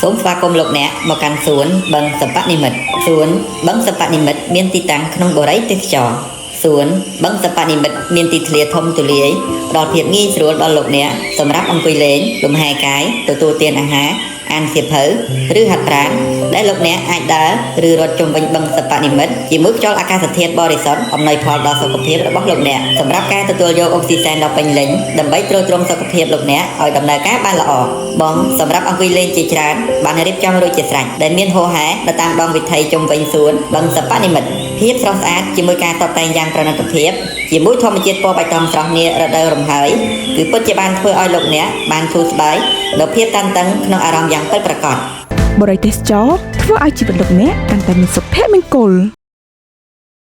សូមស្វាគមន៍លោកអ្នកមកកាន់សួនបឹងសបនិមិត្តសួនបឹងសបនិមិត្តមានទីតាំងក្នុងបរិយាទេសចរណ៍សួនបឹងសបនិមិត្តមានទីធ្លាធំទូលាយផ្ដល់ភាពងាយស្រួលដល់លោកអ្នកសម្រាប់អង្គុយលេងលំហែកាយទទួលទានអាហារអានសៀវភៅឬហាត់ប្រាណដែលលោកអ្នកអាចដើរឬរត់ជុំវិញបឹងសបនិមិត្តជាមួយខ្យល់អាកាសធាតុបរិសុទ្ធអំណោយផលដល់សុខភាពរបស់លោកអ្នកសម្រាប់ការទទួលយកអុកស៊ីសែនដ៏ពេញលេញដើម្បីទ្រទ្រង់សុខភាពលោកអ្នកឲ្យដំណើរការបានល្អបងសម្រាប់អង្គុយលេងជាច្រើនបានរៀបចំរួចជាស្រេចដែលមានហូរហែទៅតាមដងវិថីជុំវិញសួនបឹងសបនិមិត្តភាពស្រស់ស្អាតជាមួយការតុបតែងយ៉ាងប្រណិតភាពជាមួយធម្មជាតិពណ៌បៃតងស្រស់នារដូវរំហើយគឺពិតជាបានធ្វើឲ្យលោកអ្នកបានធូរស្បើយនូវភាពតានតឹងក្នុងអារម្មណ៍យ៉ាងពិតប្រាកដ បរិយាទេសចរធ្វើឲ្យជីវិតលោកអ្នកកាន់តែមានសុភមង្គល